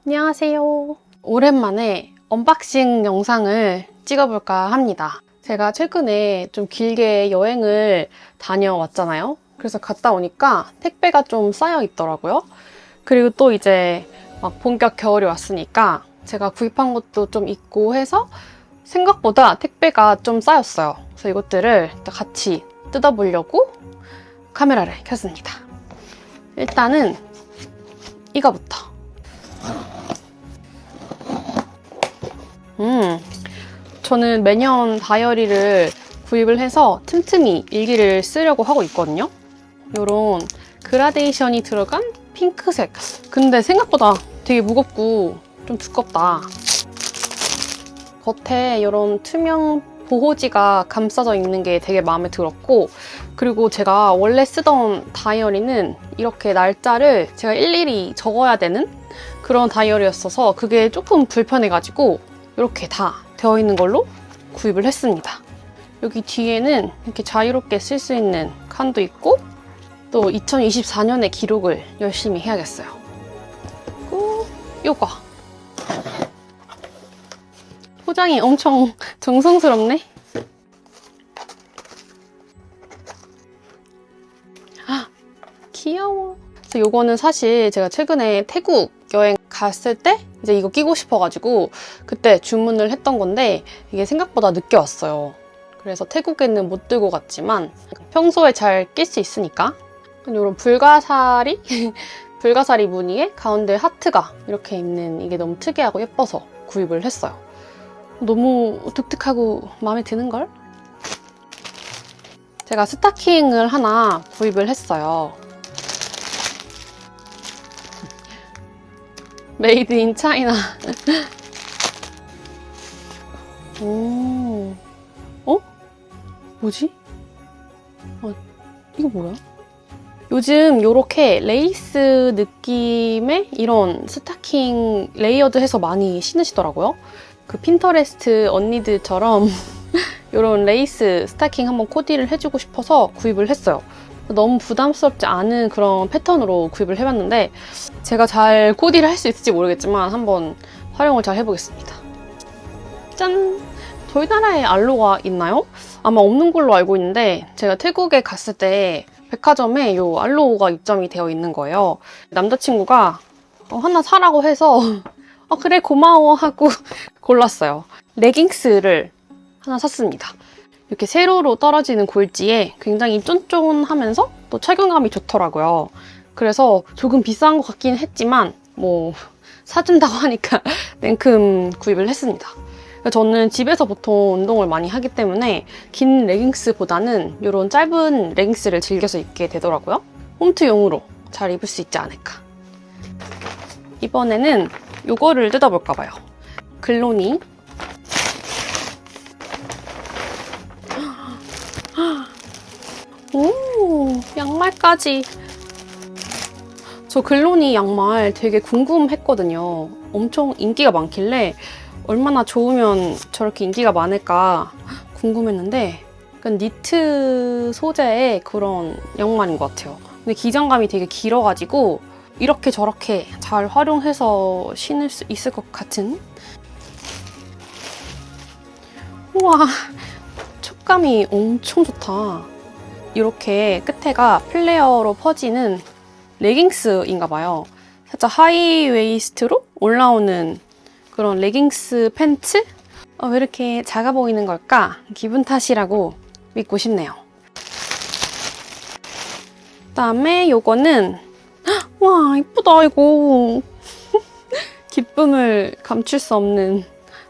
안녕하세요. 오랜만에 언박싱 영상을 찍어볼까 합니다. 제가 최근에 좀 길게 여행을 다녀왔잖아요. 그래서 갔다 오니까 택배가 좀 쌓여 있더라고요. 그리고 또 이제 막 본격 겨울이 왔으니까 제가 구입한 것도 좀 있고 해서 생각보다 택배가 좀 쌓였어요. 그래서 이것들을 같이 뜯어보려고 카메라를 켰습니다. 일단은 이거부터. 저는 매년 다이어리를 구입을 해서 틈틈이 일기를 쓰려고 하고 있거든요. 요런 그라데이션이 들어간 핑크색. 근데 생각보다 되게 무겁고 좀 두껍다. 겉에 이런 투명 보호지가 감싸져 있는 게 되게 마음에 들었고, 그리고 제가 원래 쓰던 다이어리는 이렇게 날짜를 제가 일일이 적어야 되는 그런 다이어리였어서 그게 조금 불편해가지고 이렇게 다 되어 있는 걸로 구입을 했습니다. 여기 뒤에는 이렇게 자유롭게 쓸 수 있는 칸도 있고, 또 2024년의 기록을 열심히 해야겠어요. 그리고 요거. 포장이 엄청 정성스럽네. 아, 귀여워. 그래서 요거는 사실 제가 최근에 태국 여행 갔을 때 이제 이거 끼고 싶어가지고 그때 주문을 했던 건데 이게 생각보다 늦게 왔어요. 그래서 태국에는 못 들고 갔지만 평소에 잘 낄 수 있으니까 이런 불가사리? 불가사리 무늬에 가운데 하트가 이렇게 있는 이게 너무 특이하고 예뻐서 구입을 했어요. 너무 독특하고 마음에 드는걸? 제가 스타킹을 하나 구입을 했어요. 메이드 인 차이나. 오, 어? 뭐지? 이거 뭐야? 요즘 요렇게 레이스 느낌의 이런 스타킹 레이어드해서 많이 신으시더라고요. 그 핀터레스트 언니들처럼 이런 레이스 스타킹 한번 코디를 해주고 싶어서 구입을 했어요. 너무 부담스럽지 않은 그런 패턴으로 구입을 해봤는데 제가 잘 코디를 할 수 있을지 모르겠지만 한번 활용을 잘 해보겠습니다. 짠! 저희 나라에 알로가 있나요? 아마 없는 걸로 알고 있는데 제가 태국에 갔을 때 백화점에 이 알로가 입점이 되어 있는 거예요. 남자친구가 하나 사라고 해서 그래 고마워 하고 골랐어요. 레깅스를 하나 샀습니다. 이렇게 세로로 떨어지는 골지에 굉장히 쫀쫀하면서 또 착용감이 좋더라고요. 그래서 조금 비싼 것 같긴 했지만 뭐 사준다고 하니까 냉큼 구입을 했습니다. 저는 집에서 보통 운동을 많이 하기 때문에 긴 레깅스보다는 이런 짧은 레깅스를 즐겨서 입게 되더라고요. 홈트용으로 잘 입을 수 있지 않을까. 이번에는 이거를 뜯어볼까 봐요. 글로니. 오, 양말까지. 저 글로니 양말 되게 궁금했거든요. 엄청 인기가 많길래 얼마나 좋으면 저렇게 인기가 많을까 궁금했는데 약간 니트 소재의 그런 양말인 것 같아요. 근데 기장감이 되게 길어가지고 이렇게 저렇게 잘 활용해서 신을 수 있을 것 같은? 우와, 촉감이 엄청 좋다. 이렇게 끝에가 플레어로 퍼지는 레깅스인가 봐요. 살짝 하이웨이스트로 올라오는 그런 레깅스 팬츠? 왜 이렇게 작아 보이는 걸까? 기분 탓이라고 믿고 싶네요. 그다음에 요거는 와, 이쁘다 이거. 기쁨을 감출 수 없는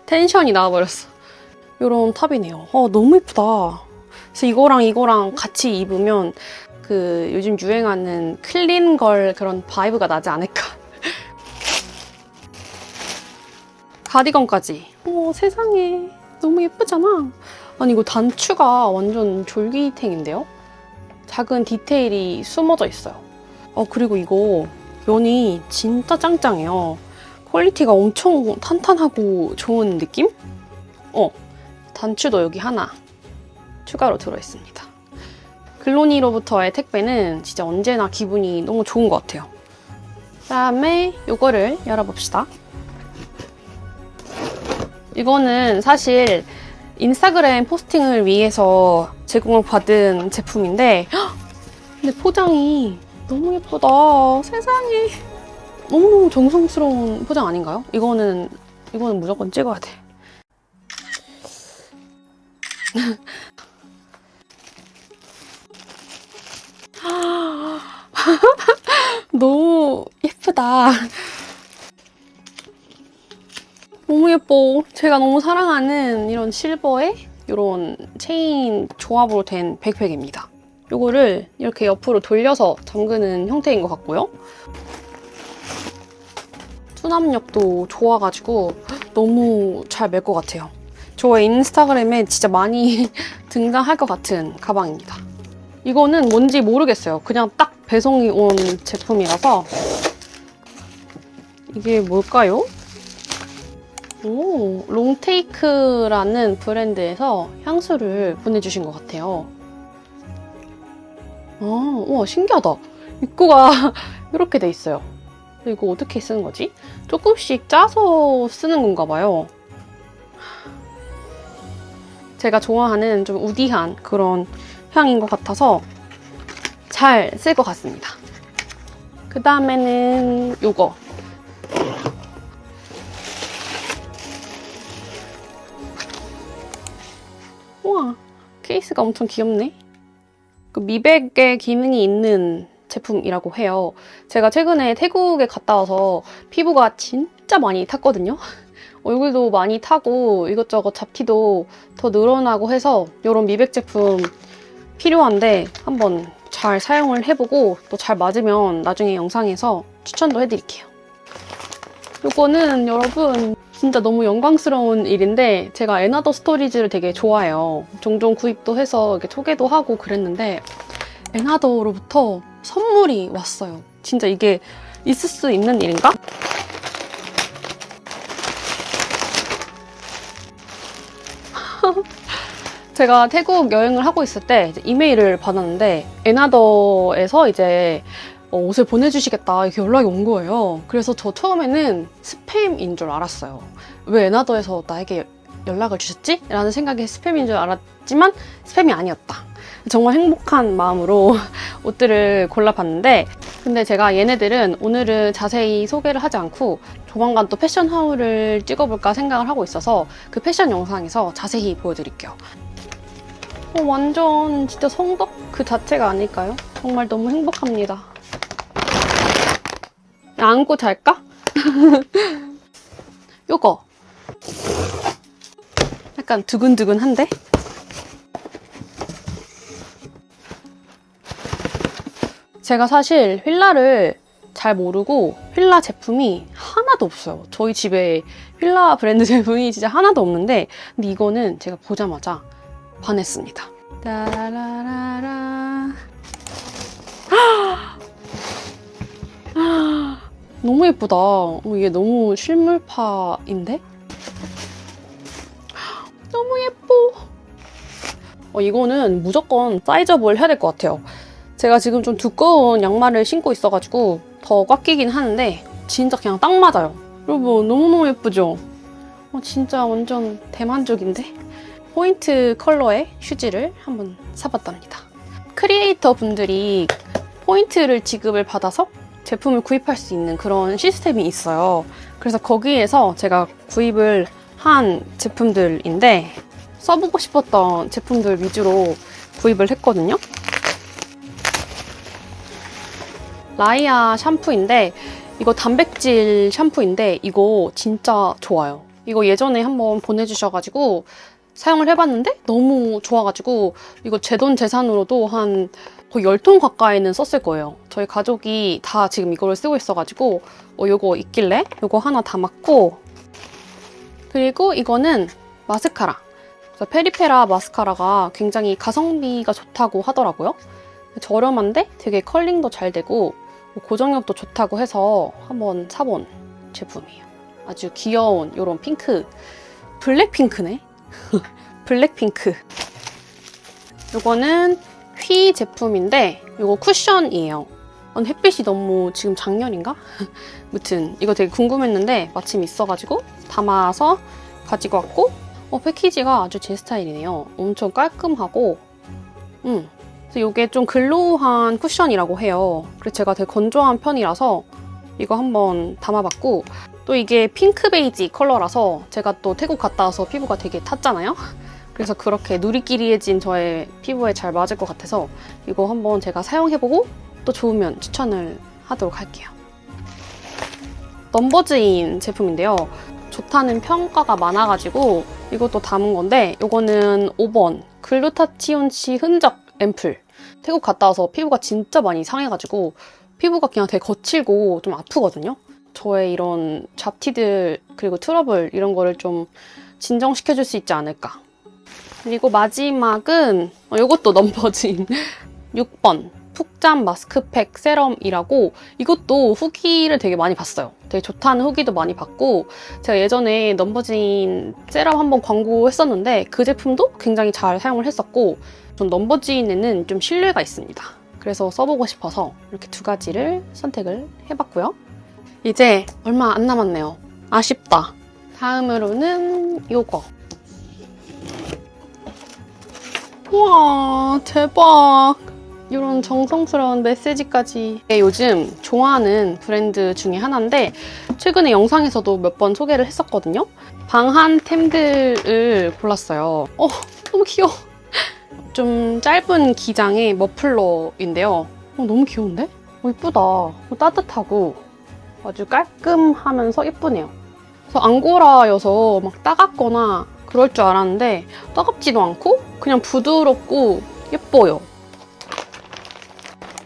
텐션이 나와버렸어. 요런 탑이네요. 너무 이쁘다. 그래서 이거랑 같이 입으면 그 요즘 유행하는 클린걸 그런 바이브가 나지 않을까. 가디건까지. 세상에. 너무 예쁘잖아. 아니 이거 단추가 완전 졸기탱인데요? 작은 디테일이 숨어져 있어요. 그리고 이거 면이 진짜 짱짱해요. 퀄리티가 엄청 탄탄하고 좋은 느낌? 단추도 여기 하나 추가로 들어있습니다. 글로니로부터의 택배는 진짜 언제나 기분이 너무 좋은 것 같아요. 그다음에 이거를 열어봅시다. 이거는 사실 인스타그램 포스팅을 위해서 제공을 받은 제품인데 근데 포장이 너무 예쁘다. 세상에. 너무너무 정성스러운 포장 아닌가요? 이거는 무조건 찍어야 돼. 너무 예쁘다. 너무 예뻐. 제가 너무 사랑하는 이런 실버에 이런 체인 조합으로 된 백팩입니다. 이거를 이렇게 옆으로 돌려서 잠그는 형태인 것 같고요. 수납력도 좋아가지고 너무 잘 멜 것 같아요. 저의 인스타그램에 진짜 많이 등장할 것 같은 가방입니다. 이거는 뭔지 모르겠어요. 그냥 딱 배송이 온 제품이라서. 이게 뭘까요? 오, 롱테이크라는 브랜드에서 향수를 보내주신 것 같아요. 우와, 신기하다. 입구가 이렇게 돼 있어요. 이거 어떻게 쓰는 거지? 조금씩 짜서 쓰는 건가 봐요. 제가 좋아하는 좀 우디한 그런 향인 것 같아서 잘 쓸 것 같습니다. 그 다음에는 요거. 우와, 케이스가 엄청 귀엽네. 그 미백의 기능이 있는 제품이라고 해요. 제가 최근에 태국에 갔다 와서 피부가 진짜 많이 탔거든요. 얼굴도 많이 타고 이것저것 잡티도 더 늘어나고 해서 이런 미백 제품 필요한데 한번 잘 사용을 해보고 또 잘 맞으면 나중에 영상에서 추천도 해드릴게요. 이거는 여러분 진짜 너무 영광스러운 일인데 제가 에나더 스토리지를 되게 좋아해요. 종종 구입도 해서 이렇게 소개도 하고 그랬는데 에나더로부터 선물이 왔어요. 진짜 이게 있을 수 있는 일인가? 제가 태국 여행을 하고 있을 때 이제 이메일을 받았는데 에나더에서 이제 옷을 보내주시겠다 이렇게 연락이 온 거예요. 그래서 저 처음에는 스팸인 줄 알았어요. 왜 에나더에서 나에게 연락을 주셨지? 라는 생각에 스팸인 줄 알았지만 스팸이 아니었다. 정말 행복한 마음으로 옷들을 골라봤는데 근데 제가 얘네들은 오늘은 자세히 소개를 하지 않고 조만간 또 패션 하울을 찍어볼까 생각을 하고 있어서 그 패션 영상에서 자세히 보여드릴게요. 완전 진짜 성덕 그 자체가 아닐까요? 정말 너무 행복합니다. 안고 잘까? 요거 약간 두근두근한데? 제가 사실 휠라를 잘 모르고 휠라 제품이 하나도 없어요. 저희 집에 휠라 브랜드 제품이 진짜 하나도 없는데 근데 이거는 제가 보자마자 반했습니다. 따라라라. 너무 예쁘다. 이게 너무 실물파인데? 너무 예뻐. 이거는 무조건 사이즈업을 해야 될 것 같아요. 제가 지금 좀 두꺼운 양말을 신고 있어가지고 더 꽉 끼긴 하는데 진짜 그냥 딱 맞아요. 여러분 너무너무 예쁘죠? 진짜 완전 대만족인데? 포인트 컬러의 슈즈를 한번 사봤답니다. 크리에이터 분들이 포인트를 지급을 받아서 제품을 구입할 수 있는 그런 시스템이 있어요. 그래서 거기에서 제가 구입을 한 제품들인데 써보고 싶었던 제품들 위주로 구입을 했거든요. 라이아 샴푸인데 이거 단백질 샴푸인데 이거 진짜 좋아요. 이거 예전에 한번 보내주셔가지고 사용을 해봤는데 너무 좋아가지고 이거 제 돈 재산으로도 한 거의 10통 가까이는 썼을 거예요. 저희 가족이 다 지금 이거를 쓰고 있어가지고 요거 있길래 요거 하나 담았고 그리고 이거는 마스카라. 페리페라 마스카라가 굉장히 가성비가 좋다고 하더라고요. 저렴한데 되게 컬링도 잘 되고 고정력도 좋다고 해서 한번 사본 제품이에요. 아주 귀여운 이런 핑크, 블랙핑크네? 블랙핑크. 이거는 휘 제품인데 이거 쿠션이에요. 햇빛이 너무 지금 작년인가? 아무튼 이거 되게 궁금했는데 마침 있어가지고 담아서 가지고 왔고 패키지가 아주 제 스타일이네요. 엄청 깔끔하고 그래서 이게 좀 글로우한 쿠션이라고 해요. 그래서 제가 되게 건조한 편이라서 이거 한번 담아봤고 또 이게 핑크 베이지 컬러라서 제가 또 태국 갔다 와서 피부가 되게 탔잖아요. 그래서 그렇게 누리끼리해진 저의 피부에 잘 맞을 것 같아서 이거 한번 제가 사용해보고 또 좋으면 추천을 하도록 할게요. 넘버즈인 제품인데요. 좋다는 평가가 많아가지고 이것도 담은 건데 이거는 5번 글루타치온시 흔적 앰플. 태국 갔다 와서 피부가 진짜 많이 상해가지고 피부가 그냥 되게 거칠고 좀 아프거든요. 저의 이런 잡티들 그리고 트러블 이런 거를 좀 진정시켜줄 수 있지 않을까. 그리고 마지막은 이것도 넘버즈인 6번 푹잠 마스크팩 세럼이라고 이것도 후기를 되게 많이 봤어요. 되게 좋다는 후기도 많이 봤고 제가 예전에 넘버즈인 세럼 한번 광고했었는데 그 제품도 굉장히 잘 사용을 했었고 전 넘버즈인에는 좀 신뢰가 있습니다. 그래서 써보고 싶어서 이렇게 두 가지를 선택을 해봤고요. 이제 얼마 안 남았네요. 아쉽다. 다음으로는 이거. 우와 대박. 이런 정성스러운 메시지까지. 요즘 좋아하는 브랜드 중에 하나인데 최근에 영상에서도 몇 번 소개를 했었거든요. 방한템들을 골랐어요. 너무 귀여워. 좀 짧은 기장의 머플러인데요. 너무 귀여운데? 이쁘다. 따뜻하고 아주 깔끔하면서 예쁘네요. 그래서 앙고라여서 막 따갑거나 그럴 줄 알았는데 따갑지도 않고 그냥 부드럽고 예뻐요.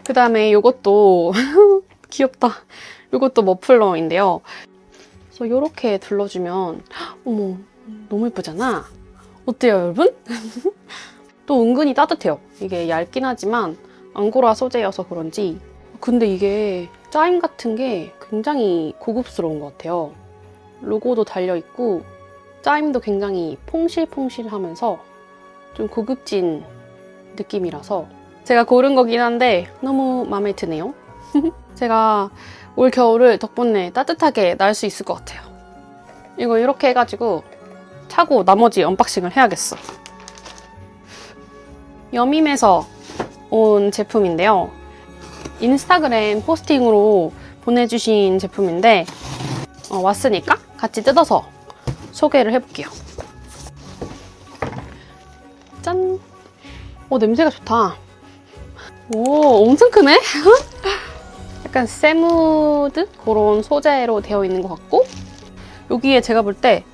그 다음에 이것도 귀엽다. 이것도 머플러인데요. 그래서 이렇게 둘러주면 어머 너무 예쁘잖아. 어때요 여러분? 또 은근히 따뜻해요. 이게 얇긴 하지만 앙고라 소재여서 그런지 근데 이게 짜임 같은 게 굉장히 고급스러운 것 같아요. 로고도 달려있고 짜임도 굉장히 퐁실퐁실하면서 좀 고급진 느낌이라서 제가 고른 거긴 한데 너무 마음에 드네요. 제가 올 겨울을 덕분에 따뜻하게 날 수 있을 것 같아요. 이거 이렇게 해가지고 차고 나머지 언박싱을 해야겠어. 여밈에서 온 제품인데요. 인스타그램 포스팅으로 보내주신 제품인데 왔으니까 같이 뜯어서 소개를 해볼게요. 짠! 냄새가 좋다. 오, 엄청 크네? 약간 세무드? 그런 소재로 되어 있는 것 같고 여기에 제가 볼 때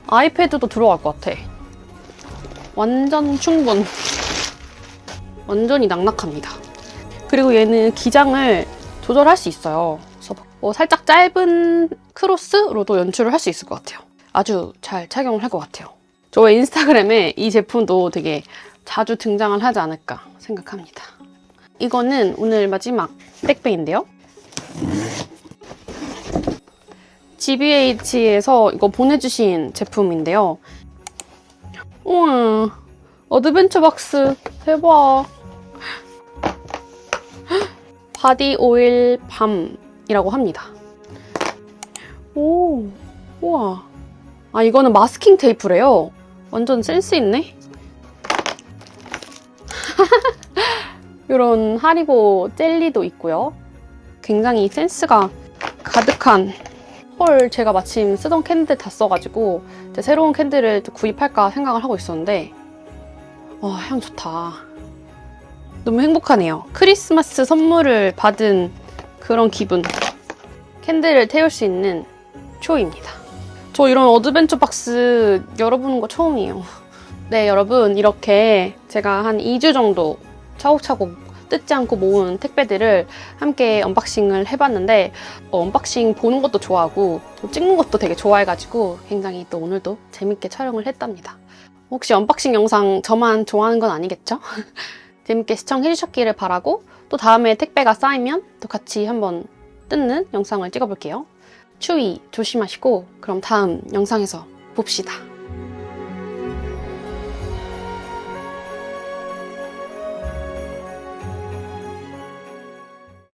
아이패드도 들어갈 것 같아. 완전 충분. 완전히 낭낙합니다. 그리고 얘는 기장을 조절할 수 있어요. 그래서 살짝 짧은 크로스로도 연출을 할 수 있을 것 같아요. 아주 잘 착용을 할 것 같아요. 저의 인스타그램에 이 제품도 되게 자주 등장을 하지 않을까 생각합니다. 이거는 오늘 마지막 택배인데요. GBH에서 이거 보내주신 제품인데요. 우와, 어드벤처 박스 대박. 바디 오일 밤이라고 합니다. 오, 우와. 이거는 마스킹 테이프래요. 완전 센스 있네. 이런 하리보 젤리도 있고요. 굉장히 센스가 가득한. 헐, 제가 마침 쓰던 캔들 다 써가지고 이제 새로운 캔들을 구입할까 생각을 하고 있었는데 향 좋다. 너무 행복하네요. 크리스마스 선물을 받은 그런 기분. 캔들을 태울 수 있는 초입니다. 저 이런 어드벤처 박스 열어보는 거 처음이에요. 네, 여러분 이렇게 제가 한 2주 정도 차곡차곡 뜯지 않고 모은 택배들을 함께 언박싱을 해봤는데 언박싱 보는 것도 좋아하고 찍는 것도 되게 좋아해가지고 굉장히 또 오늘도 재밌게 촬영을 했답니다. 혹시 언박싱 영상 저만 좋아하는 건 아니겠죠? 재밌게 시청해주셨기를 바라고 또 다음에 택배가 쌓이면 또 같이 한번 뜯는 영상을 찍어볼게요. 추위 조심하시고 그럼 다음 영상에서 봅시다.